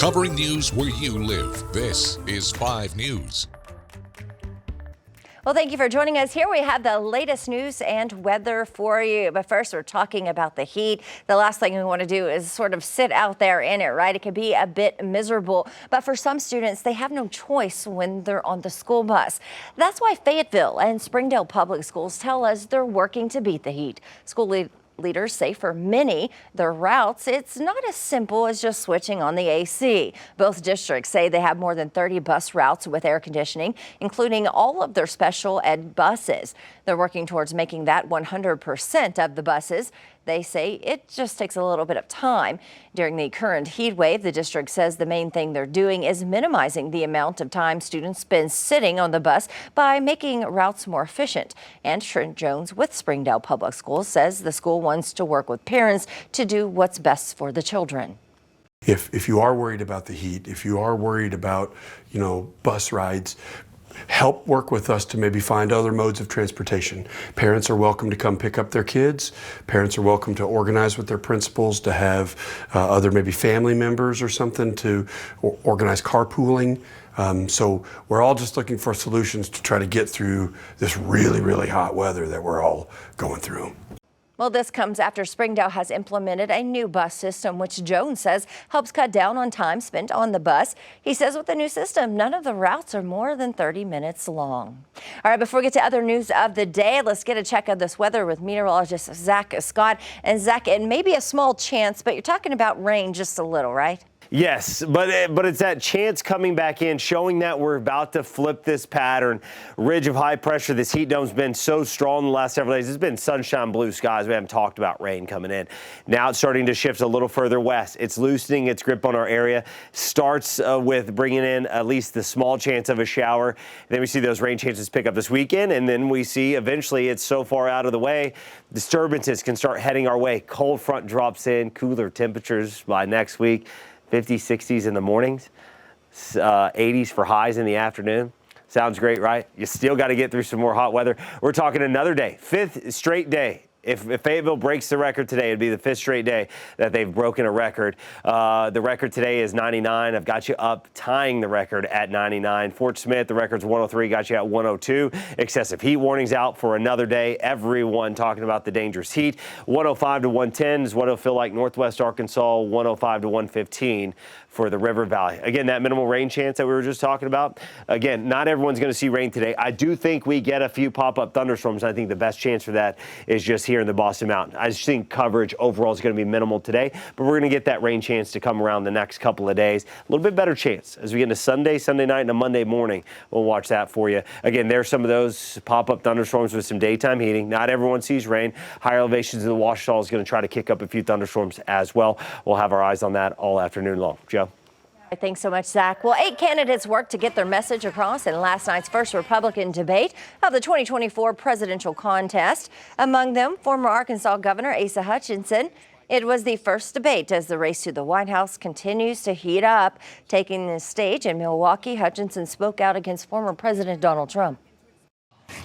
covering news where you live. This is 5 News. Well, thank you for joining us. Here we have the latest news and weather for you. But first, we're talking about the heat. The last thing we want to do is sort of sit out there in it, right? It can be a bit miserable. But for some students, they have no choice when they're on the school bus. That's why Fayetteville and Springdale Public Schools tell us they're working to beat the heat. School leaders say for many, their routes, it's not as simple as just switching on the AC. Both districts say they have more than 30 bus routes with air conditioning, including all of their special ed buses. They're working towards making that 100% of the buses. They say it just takes a little bit of time. During the current heat wave, the district says the main thing they're doing is minimizing the amount of time students spend sitting on the bus by making routes more efficient. And Trent Jones with Springdale Public Schools says the school wants to work with parents to do what's best for the children. If you are worried about the heat, if you are worried about, bus rides, help work with us to maybe find other modes of transportation. Parents are welcome to come pick up their kids. Parents are welcome to organize with their principals to have other maybe family members or something to organize carpooling. So we're all just looking for solutions to try to get through this really, really hot weather that we're all going through. Well, this comes after Springdale has implemented a new bus system, which Jones says helps cut down on time spent on the bus. He says with the new system, none of the routes are more than 30 minutes long. All right, before we get to other news of the day, let's get a check of this weather with meteorologist Zach Scott. And Zach, it may be a small chance, but you're talking about rain just a little, right? Yes, but it's that chance coming back in, showing that we're about to flip this pattern. Ridge of high pressure, this heat dome's been so strong the last several days. It's been sunshine, blue skies. We haven't talked about rain coming in. Now it's starting to shift a little further west. It's loosening its grip on our area. Starts with bringing in at least the small chance of a shower. Then we see those rain chances pick up this weekend, and then we see eventually it's so far out of the way, disturbances can start heading our way. Cold front drops in, cooler temperatures by next week. 50s, 60s in the mornings, 80s for highs in the afternoon. Sounds great, right? You still got to get through some more hot weather. We're talking another day, 5th straight day. If Fayetteville breaks the record today, it'd be the 5th straight day that they've broken a record. The record today is 99. I've got you up tying the record at 99. Fort Smith, the record's 103, got you at 102. Excessive heat warnings out for another day. Everyone talking about the dangerous heat. 105 to 110 is what it'll feel like Northwest Arkansas, 105 to 115 for the River Valley. Again, that minimal rain chance that we were just talking about. Again, not everyone's going to see rain today. I do think we get a few pop-up thunderstorms. I think the best chance for that is just here in the Boston Mountain. I just think coverage overall is going to be minimal today, but we're going to get that rain chance to come around the next couple of days. A little bit better chance as we get into Sunday night, and a Monday morning. We'll watch that for you. Again, there's some of those pop-up thunderstorms with some daytime heating. Not everyone sees rain. Higher elevations of the Ouachita is going to try to kick up a few thunderstorms as well. We'll have our eyes on that all afternoon long. Joe? Thanks so much, Zach. Well, 8 candidates worked to get their message across in last night's first Republican debate of the 2024 presidential contest. Among them, former Arkansas Governor Asa Hutchinson. It was the first debate as the race to the White House continues to heat up. Taking the stage in Milwaukee, Hutchinson spoke out against former President Donald Trump.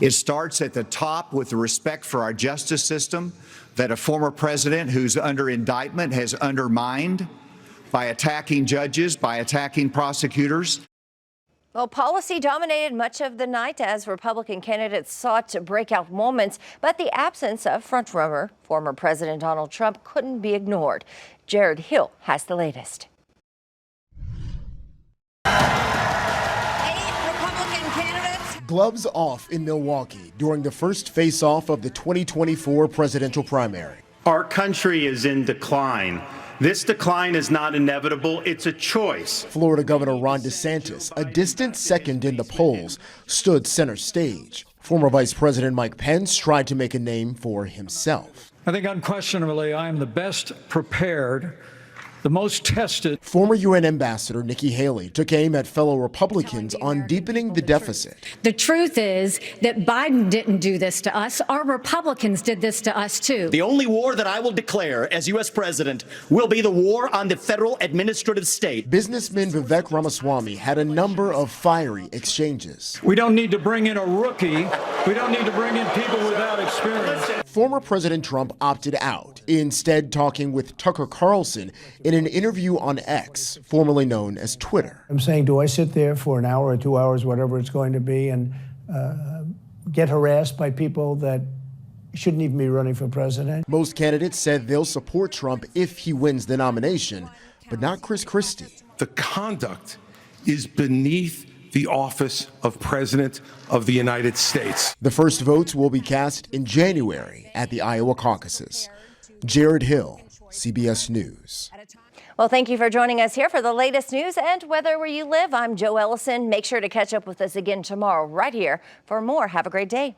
It starts at the top with the respect for our justice system that a former president who's under indictment has undermined by attacking judges, by attacking prosecutors. Well, policy dominated much of the night as Republican candidates sought breakout moments, but the absence of frontrunner former President Donald Trump couldn't be ignored. Jared Hill has the latest. 8 Republican candidates. Gloves off in Milwaukee during the first face-off of the 2024 presidential primary. Our country is in decline. This decline is not inevitable, it's a choice. Florida Governor Ron DeSantis, a distant second in the polls, stood center stage. Former Vice President Mike Pence tried to make a name for himself. I think unquestionably I am the best prepared, the most tested. Former UN Ambassador Nikki Haley took aim at fellow Republicans on deepening the deficit. The truth is that Biden didn't do this to us. Our Republicans did this to us, too. The only war that I will declare as U.S. president will be the war on the federal administrative state. Businessman Vivek Ramaswamy had a number of fiery exchanges. We don't need to bring in a rookie We don't need to bring in people without experience. Former President Trump opted out, instead talking with Tucker Carlson in an interview on X, formerly known as Twitter. I'm saying, do I sit there for an hour or 2 hours, whatever it's going to be, and get harassed by people that shouldn't even be running for president? Most candidates said they'll support Trump if he wins the nomination, but not Chris Christie. The conduct is beneath the office of President of the United States. The first votes will be cast in January at the Iowa caucuses. Jared Hill, CBS News. Well, thank you for joining us here for the latest news and weather where you live. I'm Joe Ellison. Make sure to catch up with us again tomorrow right here for more. Have a great day.